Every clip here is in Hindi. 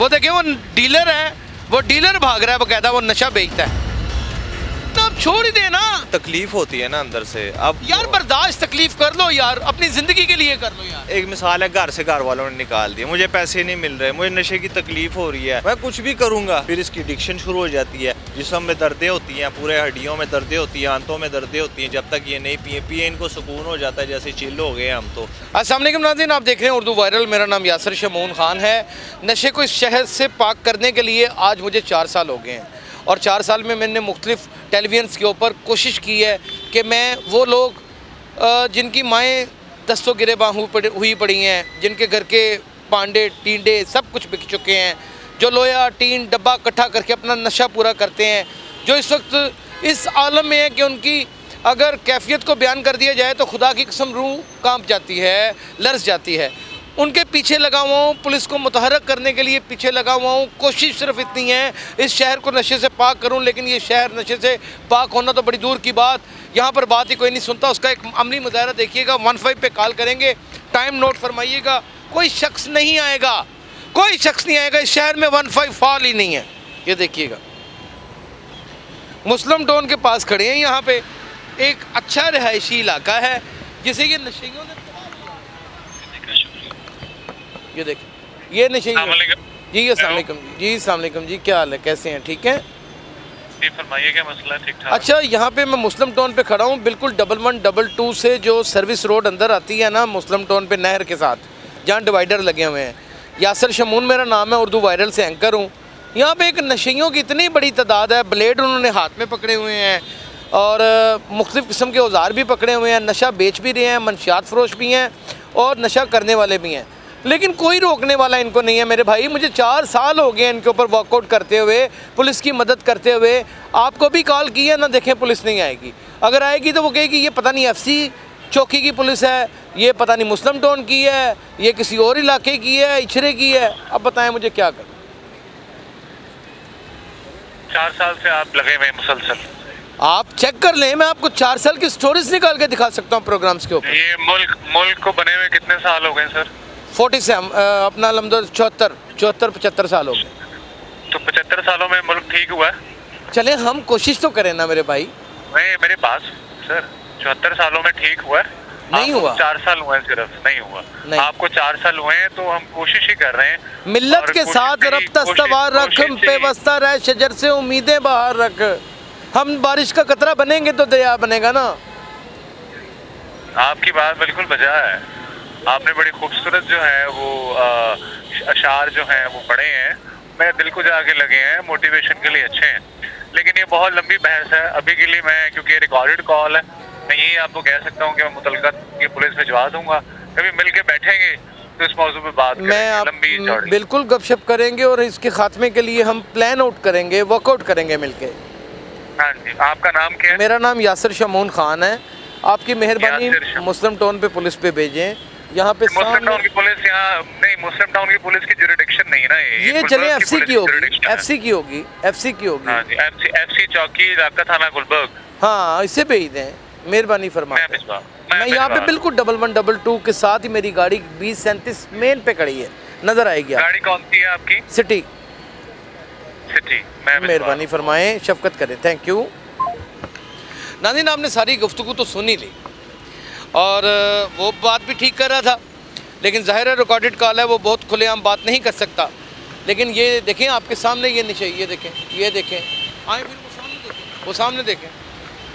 वो देखिए वो डीलर है, वो डीलर भाग रहा है बकायदा, वो नशा बेचता है। तो अब छोड़ ही देना। तकलीफ होती है ना अंदर से। अब यार बर्दाश्त तकलीफ कर लो यार, अपनी जिंदगी के लिए कर लो यार। एक मिसाल है, घर से घर वालों ने निकाल दिया, मुझे पैसे नहीं मिल रहे, मुझे नशे की तकलीफ हो रही है, मैं कुछ भी करूंगा, फिर इसकी एडिक्शन शुरू हो जाती है। जिस्म में दर्दें होती हैं, पूरे हड्डियों में दर्दें होती हैं, आंतों में दर्दें होती हैं। जब तक ये नहीं पिए इनको सुकून हो जाता है, जैसे चिल्ल हो गए हम तो। अस्सलाम वालेकुम नाज़रीन, आप देख रहे हैं उर्दू वायरल। मेरा नाम यासर शमून खान है। नशे को इस शहर से पाक करने के लिए आज मुझे 4 साल हो गए हैं, और 4 साल में मैंने मुख्तलिफ टेलीविजन्स के ऊपर कोशिश की है कि मैं वो लोग जिनकी माएँ दस्तों गिरेबां हुई पड़ी हैं, जिनके घर के पांडे टींडे सब कुछ बिक चुके हैं, जो लोया टीन डब्बा इकट्ठा करके अपना नशा पूरा करते हैं, जो इस वक्त इस आलम में है कि उनकी अगर कैफियत को बयान कर दिया जाए तो खुदा की कसम रूह कांप जाती है, लरस जाती है। उनके पीछे लगा हुआ हूँ, पुलिस को मुतहरक करने के लिए पीछे लगा हुआ हूँ। कोशिश सिर्फ इतनी है इस शहर को नशे से पाक करूँ, लेकिन ये शहर नशे से पाक होना तो बड़ी दूर की बात। यहाँ पर बात ही कोई नहीं सुनता। उसका एक अमली मुजाहरा देखिएगा। 15 पे कॉल करेंगे, टाइम नोट फरमाइएगा। कोई शख्स नहीं आएगा, कोई शख्स नहीं आएगा। इस शहर में 15 फाल ही नहीं है। ये देखिएगा, मुस्लिम टाउन के पास खड़े हैं। यहाँ पे एक अच्छा रिहायशी इलाका है जिसे ये नशेइयों ने, ये देखिए ये नशेइयों। जी अस्सलाम वालेकुम जी, अस्सलाम वालेकुम जी, क्या हाल है, कैसे हैं, ठीक हैं जी? फरमाइए, क्या मसला है? ठीक ठाक। अच्छा, यहाँ पे मैं मुस्लिम टाउन पे खड़ा हूँ, बिल्कुल 1122 से जो सर्विस रोड अंदर आती है ना मुस्लिम टाउन पे, नहर के साथ जहाँ डिवाइडर लगे हुए हैं। यासर शमून मेरा नाम है, उर्दू वायरल से एंकर हूँ। यहाँ पे एक नशेइयों की इतनी बड़ी तादाद है, ब्लेड उन्होंने हाथ में पकड़े हुए हैं और मुख्तलिफ़ किस्म के औजार भी पकड़े हुए हैं, नशा बेच भी रहे हैं, मनशियात फरोश भी हैं और नशा करने वाले भी हैं, लेकिन कोई रोकने वाला इनको नहीं है मेरे भाई। मुझे 4 साल हो गए इनके ऊपर वर्कआउट करते हुए, पुलिस की मदद करते हुए। आपको भी कॉल की है ना, देखें पुलिस नहीं आएगी। अगर आएगी तो वो कहेगी ये पता नहीं FC चौकी की पुलिस है, ये पता नहीं मुस्लिम टाउन की है, ये किसी और इलाके की है, इचरे की है। अब बताएं मुझे क्या करें। 4 साल से आप लगे हुए हैं मुसलसल। आप चेक कर लें, मैं आपको 4 साल की स्टोरीज निकाल के दिखा सकता हूँ प्रोग्राम्स के ऊपर। ये मुल्क को बने हुए कितने साल हो गए सर? 47 अपना लमदो 74-75 साल हो गए। तो 75 सालों में मुल्क ठीक हुआ है? चले हम कोशिश तो करें ना मेरे भाई। नहीं, मेरी बात सर, 74 सालों में ठीक हुआ है? नहीं हुआ। 4 साल हुए हैं, सिर्फ नहीं हुआ। नहीं। आपको 4 साल हुए हैं तो हम कोशिश ही कर रहे हैं। मिल्लत और के साथ रब्ता सवार रख, पेवस्ता रह शजर से उम्मीदें बाहर रख। हम बारिश का कतरा बनेंगे तो दरिया बनेगा ना। आपकी बात बिल्कुल बजा है। आपने बड़ी खूबसूरत जो है वो अशार जो हैं वो पढ़े हैं, मेरे दिल को जाके लगे हैं, मोटिवेशन के लिए अच्छे हैं। लेकिन ये बहुत लंबी बहस है। अभी के लिए मैं, क्योंकि ये रिकॉर्डेड कॉल है, मैं यही आपको कह सकता हूँ कि मैं मुतलका की पुलिस भिजवा दूंगा। कभी मिल के बैठेंगे तो इस मौजू पे बात करेंगे, लंबी चौड़ी। बिल्कुल गपशप करेंगे और इसके खात्मे के लिए हम प्लान आउट करेंगे, वर्कआउट करेंगे मिलके। हाँ जी, आपका नाम क्या है? मेरा नाम यासर शमून खान है। आपकी मेहरबानी मुस्लिम टाउन पे पुलिस पे भेजें। यहाँ पे मुस्लिम टाउन की पुलिस यहाँ नहीं, मुस्लिम टाउन की पुलिस की जुरिडिक्शन नहीं ना ये चले FC की होगी, FC की होगी, FC की होगी। हाँ जी, FC चौकी, राका थाना, गुलबर्ग। हाँ, इसे भेज दें, मेहरबानी फरमा। मैं यहाँ पे बिल्कुल 1122 के साथ ही मेरी गाड़ी 2037 मेन पे खड़ी है, नजर आएगी। गाड़ी कौन सी है आपकी? सिटी। मेहरबानी फरमाएं, शफकत करें, थैंक यू। नाज़रीन, आपने सारी गुफ्तगू तो सुन ही ली और वो बात भी ठीक कर रहा था, लेकिन ज़ाहिर है रिकॉर्डेड कॉल है, वो बहुत खुलेआम बात नहीं कर सकता। लेकिन ये देखें आपके सामने, ये नीचे, ये देखें, ये देखें, आए फिर वो सामने देखें, वो सामने देखें।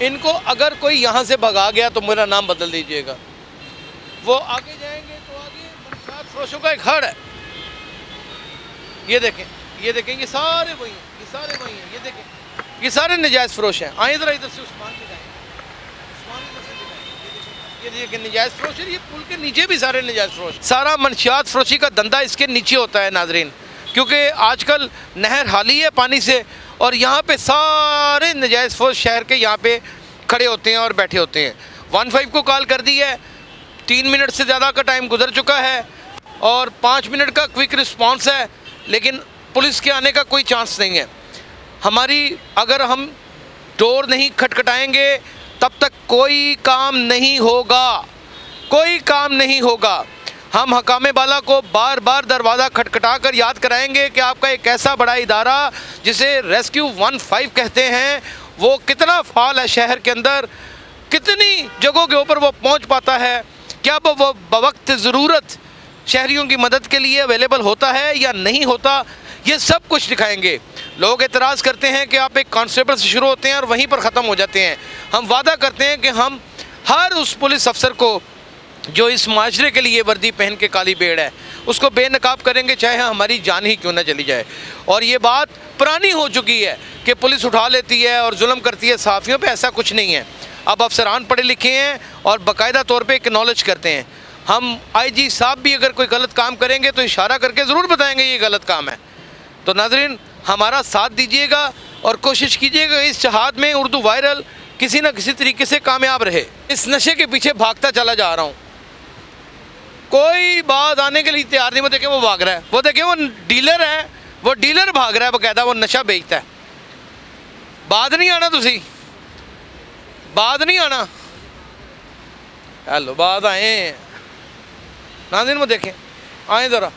इनको अगर कोई यहाँ से भगा गया तो मेरा नाम बदल दीजिएगा। वो आगे जाएंगे तो आगे मनशात फरोशों का एक हड़ है। ये देखें, ये देखें, ये सारे वही हैं, ये सारे वही हैं, ये देखें, ये सारे नजायज़ फरोश हैं। आए ज़रा इधर से उस्मान के जाएँ, उस्मान इधर से दिखाएँ, ये देखिए नजायज़ फरोश है। ये पुल के नीचे भी सारे नजायज़ फरोश। सारा मनशियात फरोशी का धंधा इसके नीचे होता है नाजरीन, क्योंकि आजकल नहर हाली है पानी से, और यहाँ पे सारे नजायज़ फरोश शहर के यहाँ पे खड़े होते हैं और बैठे होते हैं। 15 को कॉल कर दी है, 3 मिनट से ज़्यादा का टाइम गुजर चुका है और 5 मिनट का क्विक रिस्पॉन्स है, लेकिन पुलिस के आने का कोई चांस नहीं है। हमारी अगर हम डोर नहीं खटखटाएंगे तब तक कोई काम नहीं होगा, कोई काम नहीं होगा। हम हकामे बाला को बार बार दरवाज़ा खटखटा कर याद कराएंगे कि आपका एक ऐसा बड़ा इदारा जिसे रेस्क्यू 15 कहते हैं वो कितना फाल है शहर के अंदर, कितनी जगहों के ऊपर वो पहुंच पाता है, क्या वो बवक्त ज़रूरत शहरियों की मदद के लिए अवेलेबल होता है या नहीं होता, ये सब कुछ दिखाएंगे। लोग एतराज़ करते हैं कि आप एक कांस्टेबल से शुरू होते हैं और वहीं पर ख़त्म हो जाते हैं। हम वादा करते हैं कि हम हर उस पुलिस अफसर को जो इस माशरे के लिए वर्दी पहन के काली बेड़ है उसको बेनकाब करेंगे, चाहे हमारी जान ही क्यों ना चली जाए। और ये बात पुरानी हो चुकी है कि पुलिस उठा लेती है और जुल्म करती है सहाफ़ियों पे, ऐसा कुछ नहीं है। अब अफसरान पढ़े लिखे हैं और बाकायदा तौर पे एक्नॉलेज करते हैं। हम आईजी साहब भी अगर कोई गलत काम करेंगे तो इशारा करके ज़रूर बताएंगे ये गलत काम है। तो नाज़रीन, हमारा साथ दीजिएगा और कोशिश कीजिएगा इस जहाद में उर्दू वायरल किसी न किसी तरीके से कामयाब रहे। इस नशे के पीछे भागता चला जा रहा हूँ, कोई बात आने के लिए तैयार नहीं। वो देखें वो भाग रहा है, वो देखें वो डीलर है, वो डीलर भाग रहा है बाकायदा, वो नशा बेचता है। बात नहीं आना, तुसी बात नहीं आना, हेलो बात आए नाज़रीन, वो देखें आए ज़रा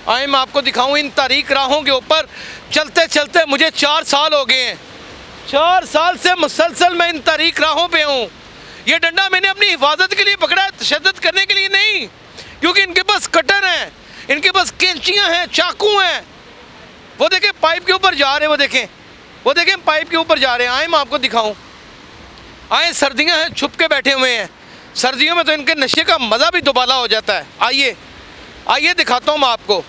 आए, मैं आपको दिखाऊं इन तारीख राहों के ऊपर चलते चलते मुझे 4 साल हो गए हैं। 4 साल से मुसलसल मैं इन तारीख राहों पे हूँ। ये डंडा मैंने अपनी हिफाजत के लिए पकड़ा है, तशद्दुद करने के लिए नहीं, क्योंकि इनके पास कटर हैं, इनके पास कैंचियाँ हैं, चाकू हैं। वो देखें पाइप के ऊपर जा रहे हैं, वो देखें पाइप के ऊपर जा रहे हैं। आए मैं आपको दिखाऊँ, आए सर्दियाँ हैं, छुप के बैठे हुए हैं। सर्दियों में तो इनके नशे का मज़ा भी दुबाला हो जाता है। आइए आइए दिखाता हूँ मैं आपको,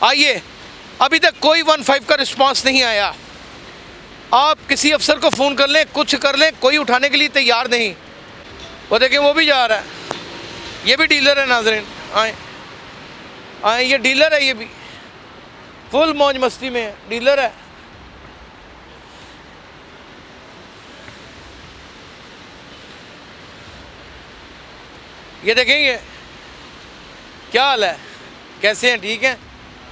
आइए। अभी तक कोई 15 का रिस्पांस नहीं आया। आप किसी अफसर को फ़ोन कर लें, कुछ कर लें, कोई उठाने के लिए तैयार नहीं। वो देखें वो भी जा रहा है, ये भी डीलर है नाज़रीन। आए आए, ये डीलर है, ये भी फुल मौज मस्ती में है, डीलर है। ये देखेंगे क्या हाल है, कैसे हैं, ठीक हैं?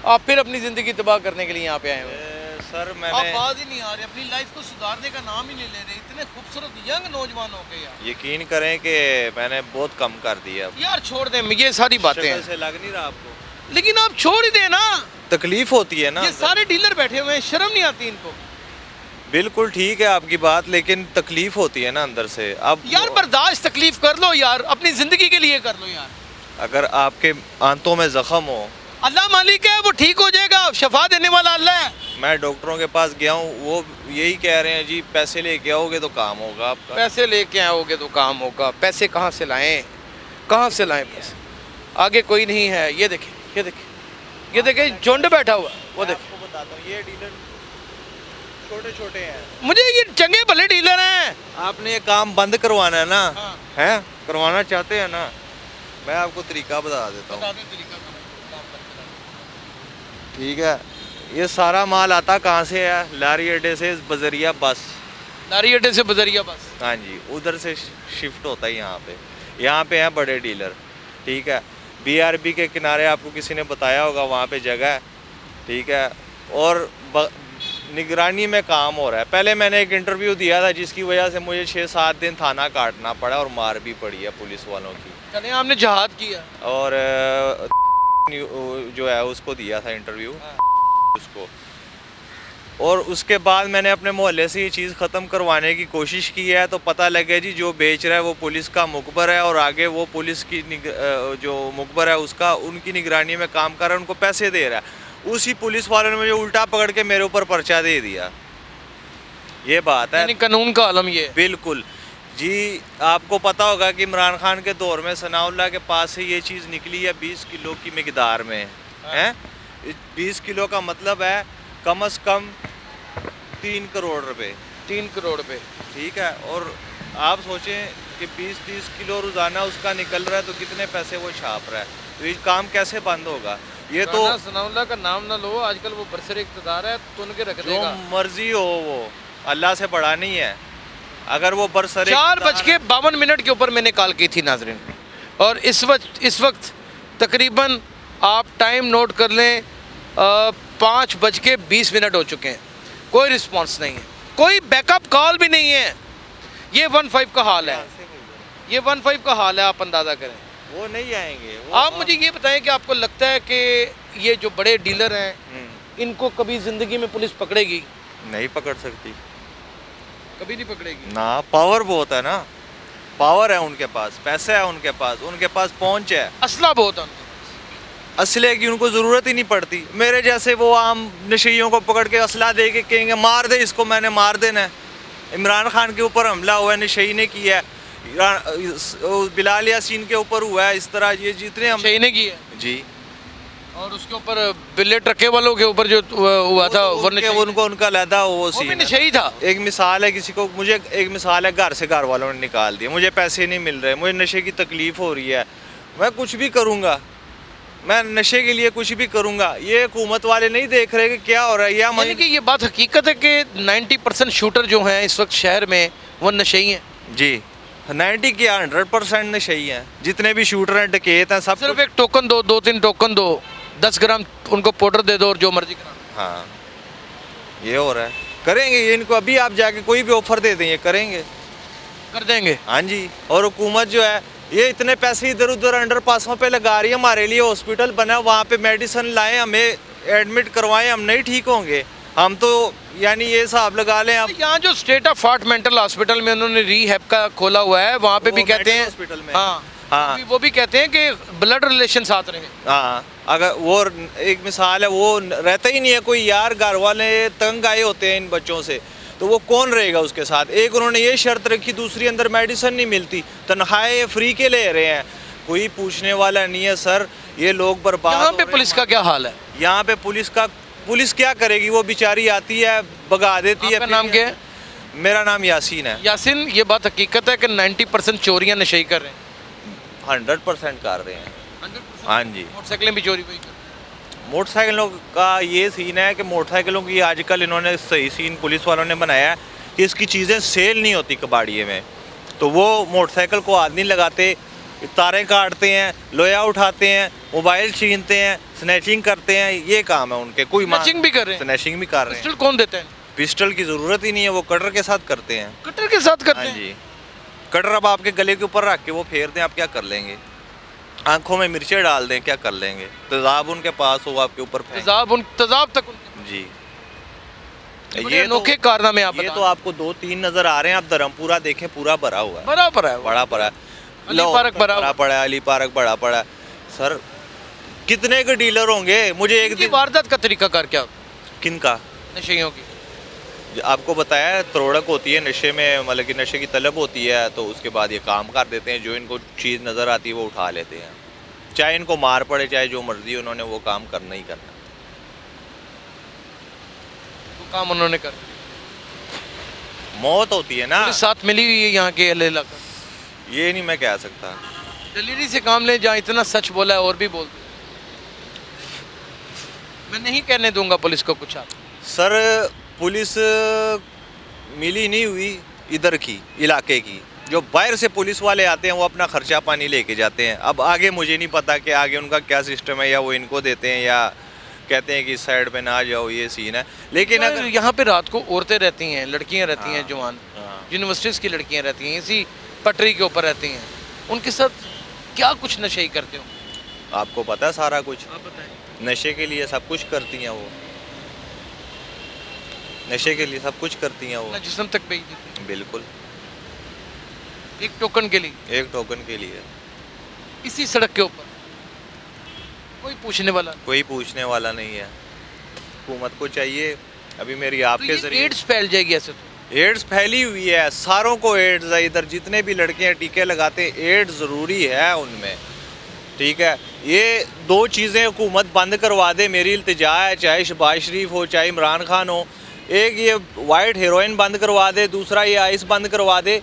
आप फिर अपनी ज़िंदगी तबाह करने के लिए यहाँ पे आए हुए सर आप मैंने बात ही नहीं आ रहे, अपनी लाइफ को सुधारने का नाम ही नहीं ले रहे। इतने खूबसूरत यंग नौजवान हो गए यार। यकीन करें कि मैंने बहुत कम कर दिया। यार छोड़ दें, ये सारी बातें शक्ल हैं, से लग नहीं रहा आपको? लेकिन आप छोड़ ही दें ना। तकलीफ होती है ना। ये सारे डीलर बैठे हुए हैं, शर्म नहीं आती इनको? बिल्कुल ठीक है आपकी बात, लेकिन तकलीफ होती है ना अंदर से। अब यार बर्दाश्त तकलीफ कर लो यार, अपनी ज़िंदगी के लिए कर लो यार। अगर आपके आंतों में जख्म हो, अल्लाह मालिक है, वो ठीक हो जाएगा, शफा देने वाला अल्लाह है। मैं डॉक्टरों के पास गया हूँ, वो यही कह रहे हैं जी पैसे लेके आओगे तो काम होगा आपका। पैसे लेके आओगे तो काम होगा। पैसे कहाँ से लाएं, कहाँ से लाएं पैसे? आगे कोई नहीं है। ये देखें, ये देखें, ये देखें झुंड बैठा हुआ, वो देखें। आपको बताता हूँ, ये डीलर छोटे छोटे हैं। मुझे ये चंगे भले डीलर हैं। आपने ये काम बंद करवाना है ना? हाँ। हैं करवाना चाहते हैं ना? मैं आपको तरीका बता देता हूँ, ठीक है? ये सारा माल आता कहाँ से है? लारी अड्डे से बजरिया बस। लारी अड्डे से बजरिया बस? हाँ जी, उधर से शिफ्ट होता है यहाँ पे। यहाँ पे हैं बड़े डीलर, ठीक है? BRB के किनारे आपको किसी ने बताया होगा, वहाँ पे जगह है, ठीक है? और निगरानी में काम हो रहा है। पहले मैंने एक इंटरव्यू दिया था जिसकी वजह से मुझे 6-7 दिन थाना काटना पड़ा और मार भी पड़ी है पुलिस वालों की। चले आपने जहाद किया और जो है उसको दिया था इंटरव्यू उसको, और उसके बाद मैंने अपने मोहल्ले से ये चीज़ ख़त्म करवाने की कोशिश की है। तो पता लगे जी जो बेच रहा है वो पुलिस का मुखबर है, और आगे वो पुलिस की जो मुखबर है उसका उनकी निगरानी में काम कर रहा है, उनको पैसे दे रहा है। उसी पुलिस वालों ने मुझे उल्टा पकड़ के मेरे ऊपर पर्चा दे दिया। ये बात है, यानी कानून का आलम ये है। बिल्कुल जी। आपको पता होगा कि इमरान खान के दौर में सनाउल्लाह के पास से ये चीज़ निकली है 20 किलो की मिकदार में, हैं? 20 किलो का मतलब है कम से कम 3 करोड़ रुपए। 3 करोड़ रुपए, ठीक है? और आप सोचें कि 20-30 किलो रोज़ाना उसका निकल रहा है तो कितने पैसे वो छाप रहा है। तो ये काम कैसे बंद होगा? ये तो सनाउल्लाह का नाम ना लो, आजकल वो बरसर इक़्तिदार है, तुन के रख जो देगा। मर्जी हो, वो अल्लाह से बड़ा नहीं है। अगर वो बरसर 4:52 के ऊपर मैंने कॉल की थी नाजरीन, और इस वक्त तकरीबन आप टाइम नोट कर लें 5:20 हो चुके हैं। कोई रिस्पांस नहीं है, कोई बैकअप कॉल भी नहीं है। ये 15 का हाल है, ये 15 का हाल है, आप अंदाज़ा करें। वो नहीं आएंगे आप मुझे ये बताएं कि आपको लगता है कि ये जो बड़े डीलर हैं इनको कभी ज़िंदगी में पुलिस पकड़ेगी? नहीं पकड़ सकती कभी नहीं पकड़ेगी। ना, पावर बहुत है ना, पावर है उनके पास, पैसा है उनके पास पहुंच है, असला बहुत है उनके असले की उनको ज़रूरत ही नहीं पड़ती। मेरे जैसे वो आम नशेइयों को पकड़ के असला दे के कहेंगे मार दे इसको, मैंने मार देना है। इमरान खान के ऊपर हमला हुआ है, नशेई ने किया है, बिलाल यासीन के ऊपर हुआ है, इस तरह ये जितने हम सही ने की है। जी, और उसके ऊपर बिल्ले ट्रके वालों के ऊपर जो हुआ था वो उनको उनका लहदा वो भी सीन है। नशेई था। एक मिसाल है, किसी को मुझे एक मिसाल है, घर से घर वालों ने निकाल दिया, मुझे पैसे नहीं मिल रहे, मुझे नशे की तकलीफ हो रही है, मैं कुछ भी करूँगा, मैं नशे के लिए कुछ भी करूँगा। ये हुकूमत वाले नहीं देख रहे कि क्या हो रहा है। यानी कि ये बात हकीकत है कि 90% शूटर जो हैं इस वक्त शहर में वो नशेई हैं। जी, 90 क्या 100% नशेई हैं, जितने भी शूटर हैं, डकैत हैं, सब सिर्फ एक टोकन दो, 2-3 टोकन दो, 10 ग्राम उनको पाउडर दे दो और जो मर्जी करा। हाँ, ये हो रहा है। करेंगे ये, इनको अभी आप जाके कोई भी ऑफर दे दें, ये करेंगे, कर देंगे। हाँ जी। और हुकूमत जो है ये इतने पैसे इधर उधर अंडर पासों पे लगा रही है, हमारे लिए हॉस्पिटल बना, वहाँ पे मेडिसिन लाएं, हमें एडमिट करवाएं, हम नहीं ठीक होंगे। हम तो यानी ये हिसाब लगा लें आप। यहाँ जो state of art mental hospital में उन्होंने रीहैब का खोला हुआ है, वहाँ पे भी कहते हैं हॉस्पिटल में, हाँ हाँ, वो भी कहते हैं कि ब्लड रिलेशन साथ रहे। हाँ, अगर वो एक मिसाल है, वो रहता ही नहीं है कोई, यार घर वाले तंग आए होते हैं इन बच्चों से, तो वो कौन रहेगा उसके साथ। एक उन्होंने ये शर्त रखी, दूसरी अंदर मेडिसिन नहीं मिलती, तनख्वाहें फ्री के ले रहे हैं, कोई पूछने वाला नहीं है। सर ये लोग बर्बाद। यहाँ पे पुलिस का क्या हाल है? यहाँ पे पुलिस क्या करेगी, वो बेचारी आती है, भगा देती है। आपका नाम क्या है? मेरा नाम यासीन है। यासीन, ये बात हकीकत है कि 90% चोरियाँ नशेई कर रहे हैं। 100% कर रहे हैं। 100%? हाँ जी। मोटरसाइकिलें भी चोरी हुई कर मोटरसाइकिलों का ये सीन है कि मोटरसाइकिलों की आजकल इन्होंने सही सीन पुलिस वालों ने बनाया है कि इसकी चीज़ें सेल नहीं होती कबाड़िए में, तो वो मोटरसाइकिल को हाथ नहीं लगाते, तारें काटते हैं, लोया उठाते हैं, मोबाइल छीनते हैं, स्नैचिंग करते हैं, ये काम है उनके। कोई स्नैचिंग भी कर रहे हैं? स्नैचिंग भी कर रहे हैं। पिस्टल कौन देता है? पिस्टल की ज़रूरत ही नहीं है, वो कटर के साथ करते हैं। कटर के साथ करते हाँ हैं? जी, कटर अब आपके गले के ऊपर रख के वो फेर दें, आप क्या कर लेंगे? आंखों में मिर्चें डाल दें, क्या कर लेंगे? तेजाब उनके पास हो, आपके ऊपर फेंक। तेजाब तक उनके। जी, ये अनोखे कारनामे आप ये तो आपको 2-3 नजर आ रहे हैं। आप धर्मपुरा देखें, पूरा भरा हुआ है, बड़ा पड़ा है, बड़ा पड़ा है। अली पार्क बड़ा पड़ा है, अली पार्क बड़ा पड़ा है। सर कितने के डीलर होंगे? मुझे एक दिन वारदात का तरीका कर क्या किनका? नशेइयों की। आपको बताया, तरोड़क होती है नशे में, मतलब कि नशे की तलब होती है, तो उसके बाद ये काम कर देते हैं, जो इनको चीज़ नज़र आती है वो उठा लेते हैं, चाहे इनको मार पड़े, चाहे जो मर्जी, उन्होंने वो काम करना ही करना। वो काम उन्होंने कर, मौत होती है ना। पुलिस साथ मिली हुई है यहाँ के इलाका। ये नहीं मैं कह सकता। दिल्ली से काम ले, जहाँ इतना सच बोला है और भी बोल दो। मैं नहीं कहने दूंगा पुलिस को कुछ। आप सर पुलिस मिली नहीं हुई इधर की इलाके की, जो बाहर से पुलिस वाले आते हैं वो अपना खर्चा पानी लेके जाते हैं। अब आगे मुझे नहीं पता कि आगे उनका क्या सिस्टम है, या वो इनको देते हैं या कहते हैं कि इस साइड पे ना जाओ, ये सीन है। लेकिन अगर यहाँ पे रात को औरतें रहती हैं, लड़कियाँ रहती हैं, जवान हाँ। यूनिवर्सिटीज़ की लड़कियाँ रहती हैं, इसी पटरी के ऊपर रहती हैं, उनके साथ क्या कुछ नशे करते हो? आपको पता है सारा कुछ। आप बताएं। नशे के लिए सब कुछ करती हैं वो, नशे के लिए सब कुछ करती हैं वो, जिस्म तक बेच देती हैं। बिल्कुल, एक टोकन के लिए, एक टोकन के लिए। इसी सड़क के ऊपर कोई पूछने वाला, कोई पूछने वाला नहीं है। हुकूमत को चाहिए, अभी मेरी तो आपके ये जरिए एड्स फैल जाएगी ऐसे तो। एड्स फैली हुई है, सारों को एड्स है। इधर जितने भी लड़कियां टीके लगाते हैं, एड्स ज़रूरी है उनमें, ठीक है। ये दो चीज़ें हुकूमत बंद करवा दे, मेरी इल्तिजा है, चाहे शहबाज शरीफ हो, चाहे इमरान खान हो। एक ये वाइट हेरोइन बंद करवा दे, दूसरा ये आइस बंद करवा दे।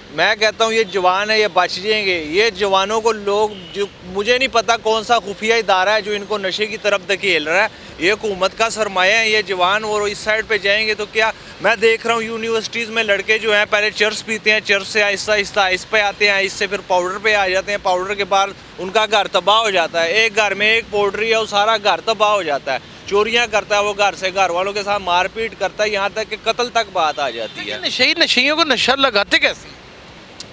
मैं कहता हूँ ये जवान है, ये बच जाएंगे। ये जवानों को लोग, जो मुझे नहीं पता कौन सा खुफिया इदारा है जो इनको नशे की तरफ धकेल रहा है, ये हुकूमत का सरमाया है। ये जवान और इस साइड पे जाएंगे तो क्या, मैं देख रहा हूँ यूनिवर्सिटीज़ में लड़के जो हैं पहले चर्च पीते हैं, चर्च से आहिस्ता आहिस्ता आइस पे आते हैं, इससे फिर पाउडर पे आ जाते हैं, पाउडर के बाद उनका घर तबाह हो जाता है। एक घर में एक पोल्ट्री है, वो सारा घर तबाह हो जाता है। चोरियाँ करता है वो, घर से घर वालों के साथ मारपीट करता है, यहाँ तक कि कत्ल तक बात आ जाती है। नशेइयों को नशा लगाते कैसे?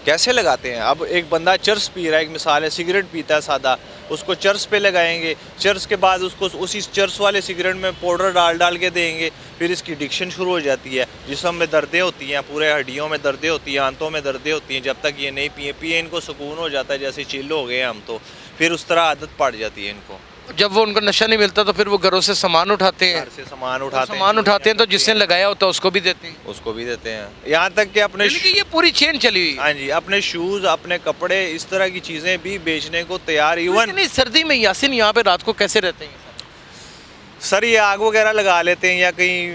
कैसे लगाते हैं? अब एक बंदा चर्स पी रहा है, एक मिसाल है, सिगरेट पीता है सादा, उसको चर्स पे लगाएंगे, चर्स के बाद उसको उसी चर्स वाले सिगरेट में पाउडर डाल डाल के देंगे, फिर इसकी एडिक्शन शुरू हो जाती है, जिस्म में दर्दें होती हैं, पूरे हड्डियों में दर्दें होती हैं, आंतों में दर्दें होती हैं। जब तक ये नहीं पिए इनको सुकून हो जाता है, जैसे चिल हो गए हम, तो फिर उस तरह आदत पड़ जाती है इनको। जब वो उनको नशा नहीं मिलता तो फिर वो घरों से सामान उठाते हैं, घर से सामान उठाते हैं तो जिसने लगाया होता है उसको भी देते हैं। उसको भी देते हैं, यहाँ तक कि अपने यानी कि ये पूरी चेन चली हुई है। हाँ जी, अपने शूज़, अपने कपड़े, इस तरह की चीज़ें भी बेचने को तैयार। इवन इतनी सर्दी में यासिन यहाँ पे रात को कैसे रहते हैं? सर ये आग वगैरह लगा लेते हैं या कहीं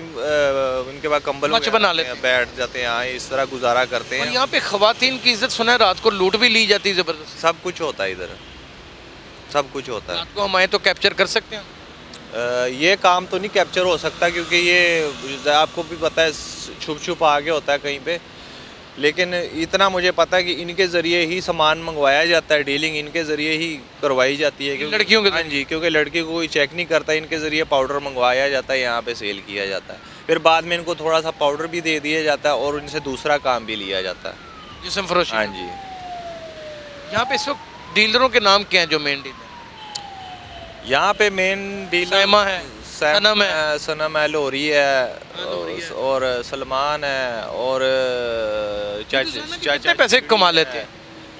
उनके पास कंबल मच वगैरह बना होते लेते हैं, बैठ जाते हैं यहाँ, इस तरह गुजारा करते और हैं। यहाँ पे खवातीन की इज्जत सुना है रात को लूट भी ली जाती है जबरदस्त। सब कुछ होता है इधर, सब कुछ होता है। रात को हम आए तो कैप्चर कर सकते हैं? ये काम तो नहीं कैप्चर हो सकता, क्योंकि ये आपको भी पता है छुप छुप आगे होता है कहीं पे, लेकिन इतना मुझे पता है कि इनके ज़रिए ही सामान मंगवाया जाता है, डीलिंग इनके ज़रिए ही करवाई जाती है। क्योंकि लड़कियों के हाँ जी, क्योंकि लड़की को कोई चेक नहीं करता, इनके ज़रिए पाउडर मंगवाया जाता है, यहाँ पे सेल किया जाता है, फिर बाद में इनको थोड़ा सा पाउडर भी दे दिया जाता है और इनसे दूसरा काम भी लिया जाता है। जिस्म फरोशी। हाँ जी। यहाँ पे इस वक्त डीलरों के नाम क्या हैं जो मेन डीलर? यहाँ पे मेन डीलर सैमा है, सनम है, सनम है, लोरी है, और सलमान है, और कितने पैसे कमा लेते हैं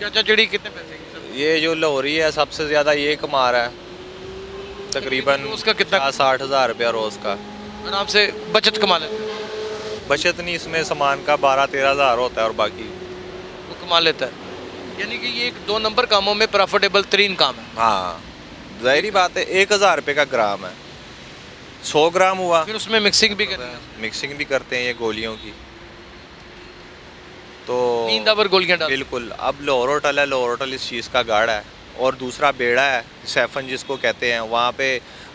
चाचा चिड़ी? कितने पैसे की? ये जो लोरी है सबसे ज़्यादा ये कमा रहा है, तकरीबन उसका कितना? 60 हज़ार रुपया रोज़ का। आराम से बचत कमा लेते हैं। बचत नहीं, इसमें सामान का 12-13 हज़ार होता है और बाकी वो कमा लेता है। यानी कि ये एक 2 नंबर कामों में प्रॉफिटेबल तरीन काम है। हाँ, ज़ाहिरी बात है। 1000 रुपये का ग्राम है, 100 ग्राम हुआ, फिर उसमें मिक्सिंग भी करनी है, मिक्सिंग भी करते हैं ये गोलियों की। तो नींदावर गोलियां डाल। बिल्कुल। अब लाहौर होटल है, लाहौर होटल इस चीज़ का गाढ़ा है, और दूसरा बेड़ा है सैफन जिसको कहते हैं, वहाँ पे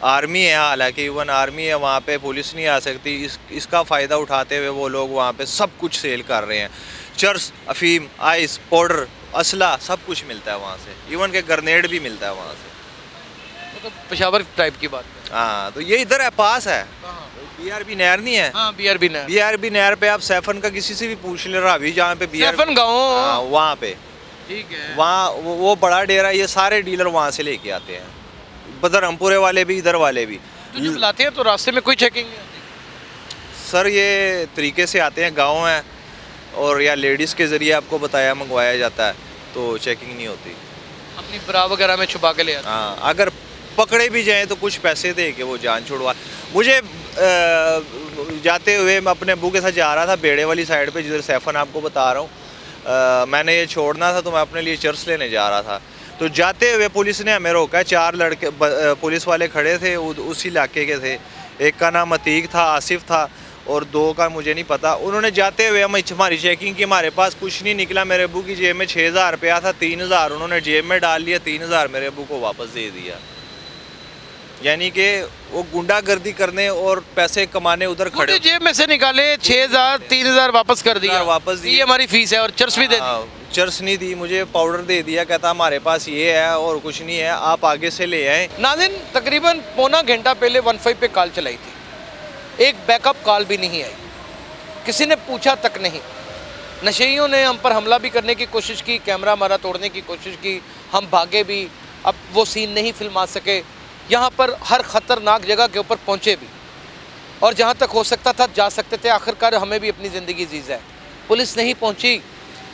आर्मी है, हालांकि इवन आर्मी है, वहाँ पे पुलिस नहीं आ सकती। इसका फ़ायदा उठाते हुए वो लोग वहाँ पे सब कुछ सेल कर रहे हैं। चर्स, अफीम, आइस, पाउडर, असला, सब कुछ मिलता है वहाँ से, इवन के ग्रेनेड भी मिलता है वहाँ से। तो पेशावर टाइप की बात है। हाँ, तो ये इधर है, पास है। BRB नहर नहीं है? हाँ, BRB नहर। BRB नहर पे आप सैफन का किसी से भी पूछ ले, रावी जहाँ पे सैफन गाँव, हाँ, वहाँ पे, ठीक है, वहाँ वो बड़ा डेरा, ये सारे डीलर वहाँ से लेके आते हैं, बदरमपुरे वाले भी, इधर वाले भी। तो जब लाते हैं तो रास्ते में कोई चेकिंग नहीं आती? सर ये तरीके से आते हैं, गाँव हैं, और या लेडीज़ के ज़रिए आपको बताया मंगवाया जाता है, तो चेकिंग नहीं होती। अपनी ब्रा वगैरह में छुपा के ले आते हैं। हाँ, अगर पकड़े भी जाएँ तो कुछ पैसे दे के वो जान छुड़वा। मुझे जाते हुए मैं अपने अब्बू के साथ जा रहा था बेड़े वाली साइड पे, जिधर सैफन आपको बता रहा हूँ, मैंने ये छोड़ना था तो मैं अपने लिए चर्स लेने जा रहा था, तो जाते हुए पुलिस ने हमें रोका। 4 लड़के पुलिस वाले खड़े थे, उस इलाके के थे, एक का नाम अतीक था, आसिफ था, और 2 का मुझे नहीं पता। उन्होंने जाते हुए हमारी चेकिंग की, हमारे पास कुछ नहीं निकला। मेरे अब्बू की जेब में 6000 रुपया था, 3000 उन्होंने जेब में डाल लिया, 3000 मेरे अब्बू को वापस दे दिया। यानी कि वो गुंडागर्दी करने और पैसे कमाने उधर खड़े, जेब में से निकाले 6000, 3000 वापस कर दिया, वापस दिए। ये हमारी फीस है, और चर्च भी दे दी। चर्च नहीं दी, मुझे पाउडर दे दिया, कहता हमारे पास ये है और कुछ नहीं है, आप आगे से ले आए। नाज़रीन, तकरीबन पौना घंटा पहले 15 पे कॉल चलाई थी, एक बैकअप कॉल भी नहीं आई, किसी ने पूछा तक नहीं। नशेइयों ने हम पर हमला भी करने की कोशिश की, कैमरा हमारा तोड़ने की कोशिश की, हम भागे भी, अब वो सीन नहीं फिल्मा सके। यहाँ पर हर ख़तरनाक जगह के ऊपर पहुँचे भी, और जहाँ तक हो सकता था जा सकते थे। आखिरकार हमें भी अपनी ज़िंदगी जीज़ है, पुलिस नहीं पहुँची,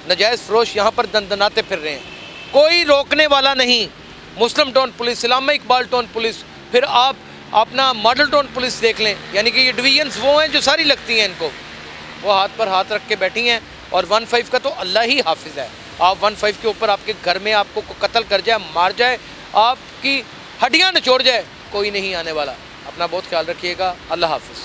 नजायज़ फरोश यहाँ पर दंदनाते फिर रहे हैं, कोई रोकने वाला नहीं। Muslim town police, Allama Iqbal town police, फिर आप अपना मॉडल टाउन पुलिस देख लें, यानी कि ये डिवीजन्स वो हैं जो सारी लगती हैं इनको, वो हाथ पर हाथ रख के बैठी हैं। और 15 का तो अल्लाह ही हाफिज़ है। आप 15 के ऊपर आपके घर में आपको कत्ल कर जाए, मार जाए, आपकी हड्डियाँ निचोड़ जाए, कोई नहीं आने वाला। अपना बहुत ख्याल रखिएगा। अल्लाह हाफिज़।